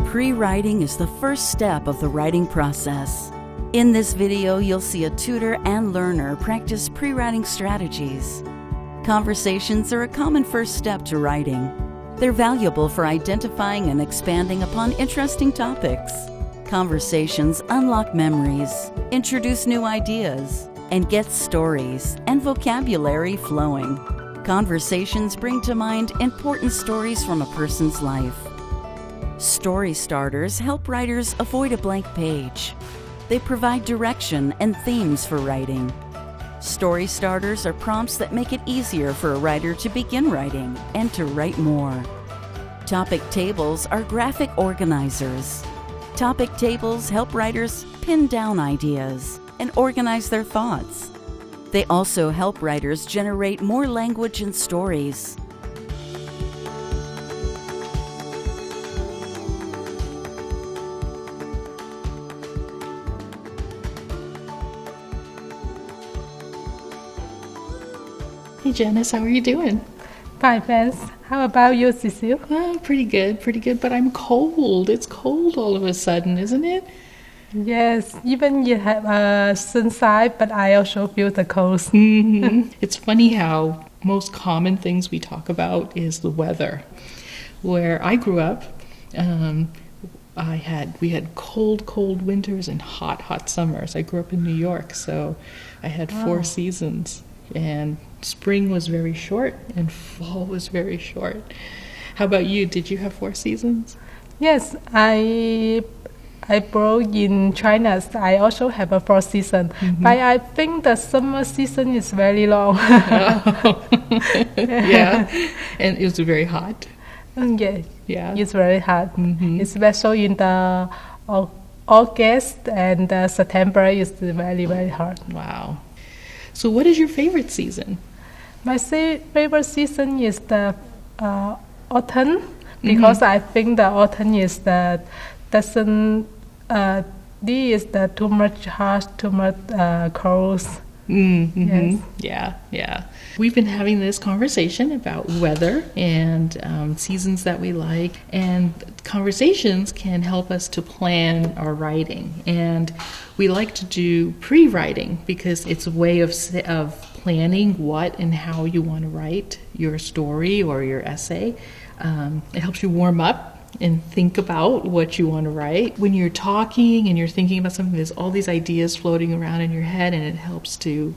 Pre-writing is the first step of the writing process. In this video, you'll see a tutor and learner practice pre-writing strategies. Conversations are a common first step to writing. They're valuable for identifying and expanding upon interesting topics. Conversations unlock memories, introduce new ideas, and get stories and vocabulary flowing. Conversations bring to mind important stories from a person's life. Story starters help writers avoid a blank page. They provide direction and themes for writing. Story starters are prompts that make it easier for a writer to begin writing and to write more. Topic tables are graphic organizers. Topic tables help writers pin down ideas and organize their thoughts. They also help writers generate more language and stories. Hey Janice, how are you doing? Fine, thanks. How about you, Cecile? Pretty good, but I'm cold. It's cold all of a sudden, isn't it? Yes, even you have sunshine, but I also feel the cold. Mm-hmm. It's funny how most common things we talk about is the weather. Where I grew up, we had cold winters and hot summers. I grew up in New York, so I had 4 seasons. And spring was very short and fall was very short. How about you? Did you have 4 seasons? Yes, I born in China. I also have a 4 season, but I think the summer season is very long. Yeah, and it was very hot. Yeah, it's very hot, especially in the August and September is very hot. Wow. So what is your favorite season? My favorite season is the autumn, because I think the autumn is too much harsh, too much cold. Yes. Yeah. We've been having this conversation about weather and seasons that we like, and conversations can help us to plan our writing. And we like to do pre-writing because it's a way of planning what and how you want to write your story or your essay. It helps you warm up and think about what you want to write. When you're talking and you're thinking about something, there's all these ideas floating around in your head, and it helps to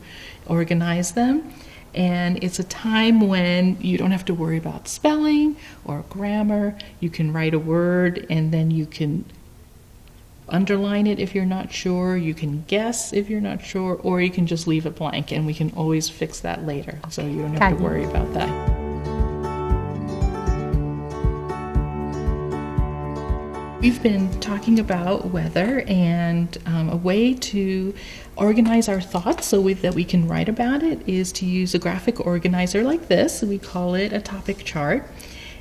organize them. And it's a time when you don't have to worry about spelling or grammar. You can write a word and then you can underline it if you're not sure. You can guess if you're not sure, or you can just leave it blank, and we can always fix that later. So you don't have to worry about that. We've been talking about weather and a way to organize our thoughts so that we can write about it is to use a graphic organizer like this. We call it a topic chart.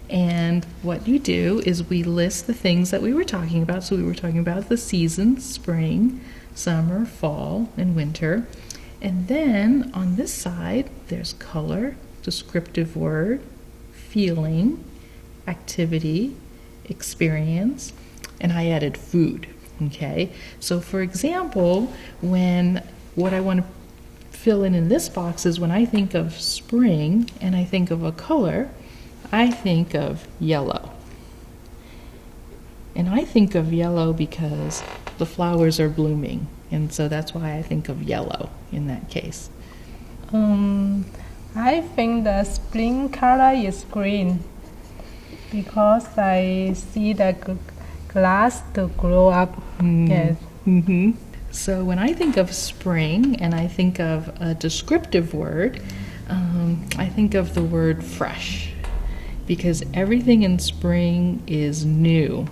And what you do is we list the things that we were talking about. So we were talking about the seasons: spring, summer, fall, and winter. And then on this side, there's color, descriptive word, feeling, activity, experience, and I added food. Okay, so for example, what I want to fill in this box is when I think of spring and I think of a color, I think of yellow. And I think of yellow because the flowers are blooming, and so that's why I think of yellow in that case. I think the spring color is green because I see the grass to grow up. Yes. So when I think of spring and I think of a descriptive word, I think of the word fresh, because everything in spring is new.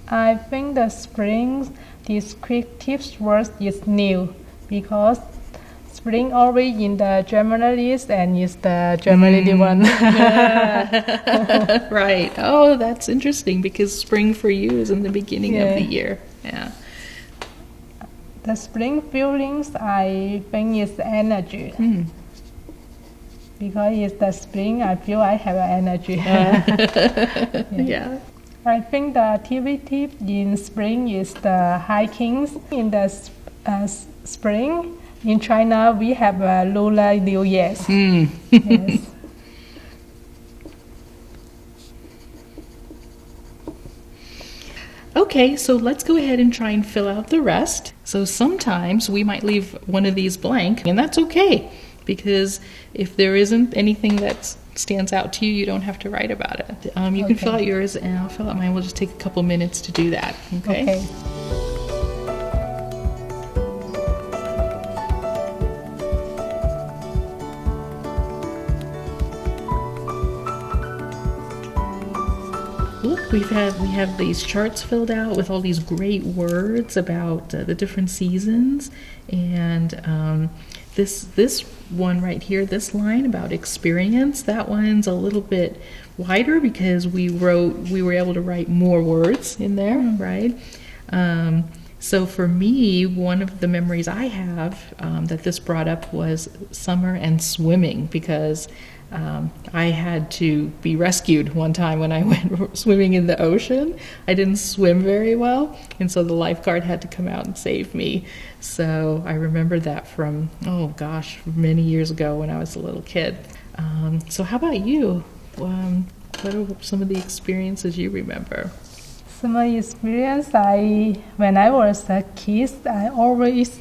I think the spring descriptive word is new because spring already in the Germanist and is the Germany one. Yeah. Right. Oh, that's interesting because spring for you is in the beginning of the year. Yeah. The spring feelings, I think, is energy. Because it's the spring, I feel I have energy. Yeah. I think the activity in spring is the hiking. In the spring, in China, we have a Lunar New Year. Yes. Okay, so let's go ahead and try and fill out the rest. So sometimes we might leave one of these blank, and that's okay, because if there isn't anything that stands out to you, you don't have to write about it. You can fill out yours, and I'll fill out mine. We'll just take a couple minutes to do that, okay? Look, we have these charts filled out with all these great words about the different seasons, and this one right here, this line about experience, that one's a little bit wider because we were able to write more words in there, right? So for me, one of the memories I have that this brought up was summer and swimming, because I had to be rescued one time when I went swimming in the ocean. I didn't swim very well, and so the lifeguard had to come out and save me. So I remember that from, many years ago when I was a little kid. So how about you? What are some of the experiences you remember? Summer experience, when I was a kid, I always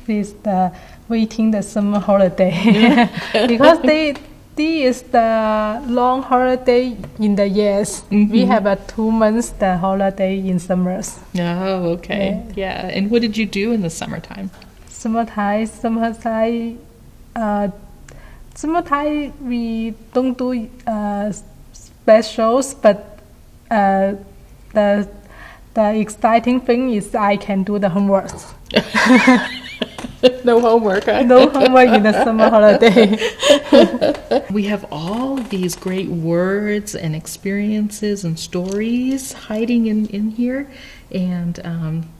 waiting the summer holiday because this is the long holiday in the years. We have a 2 months the holiday in summers. Oh, okay. Yeah. And what did you do in the summertime? Summertime, we don't do specials, but the exciting thing is I can do the homework. No homework, huh? No homework in the summer holiday. We have all of these great words and experiences and stories hiding in here, and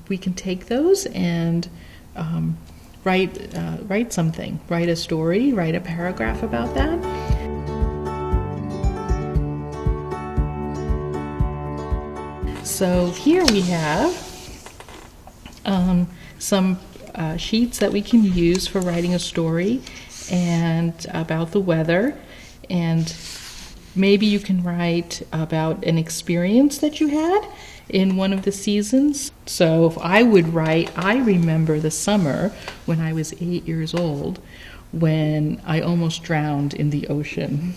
we can take those and write something. Write a story, write a paragraph about that. So here we have some sheets that we can use for writing a story and about the weather, and maybe you can write about an experience that you had in one of the seasons. So if I would write, I remember the summer when I was 8 years old when I almost drowned in the ocean.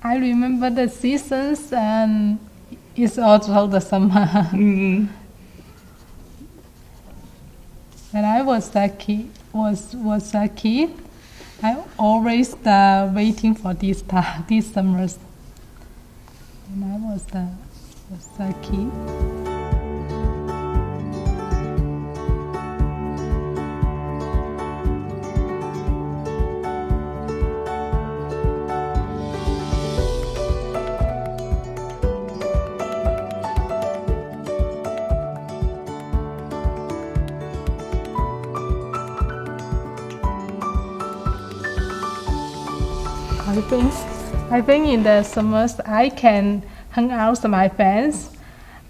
I remember the seasons, and it's also the summer. When I was a kid, I always waiting for these summers. When I was a kid. I think in the summers I can hang out with my friends.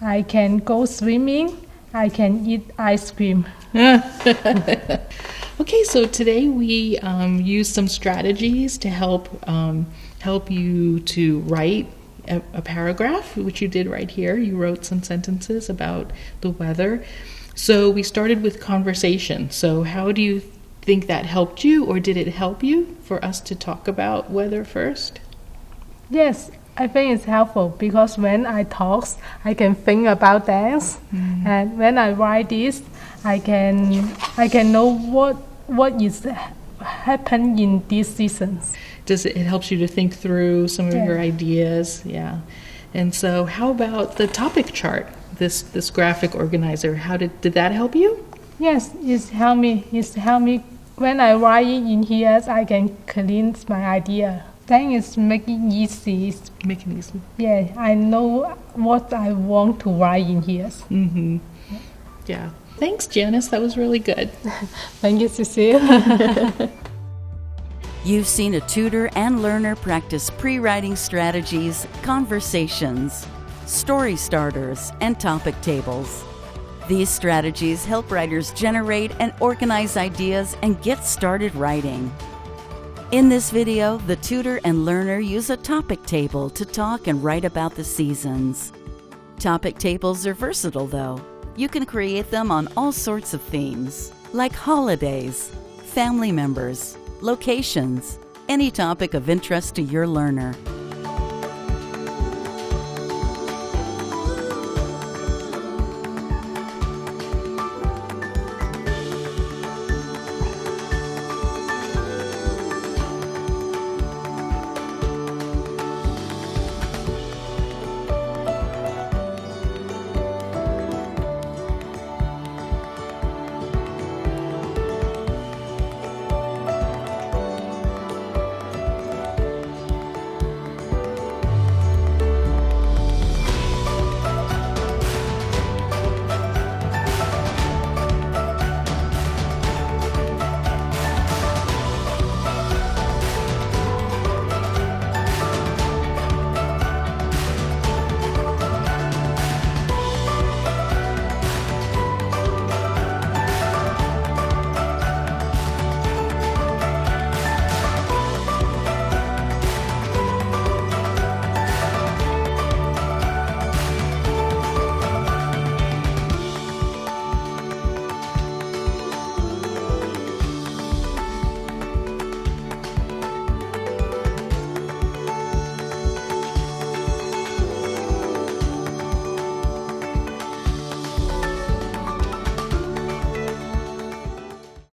I can go swimming. I can eat ice cream. Okay, so today we used some strategies to help you to write a paragraph, which you did right here. You wrote some sentences about the weather. So we started with conversation. So how do you think that helped you, or did it help you for us to talk about weather first? Yes, I think it's helpful because when I talk, I can think about that, and when I write this, I can know what is happened in these seasons. It helps you to think through some of your ideas, And so, how about the topic chart? This graphic organizer, how did that help you? Yes, it's helped me. When I write in here, I can clean my idea. Then it's making easy. Making easy. Yeah, I know what I want to write in here. Yeah. Thanks, Janice. That was really good. Thank you, Cecile. You've seen a tutor and learner practice pre-writing strategies, conversations, story starters, and topic tables. These strategies help writers generate and organize ideas and get started writing. In this video, the tutor and learner use a topic table to talk and write about the seasons. Topic tables are versatile, though. You can create them on all sorts of themes, like holidays, family members, locations, any topic of interest to your learner.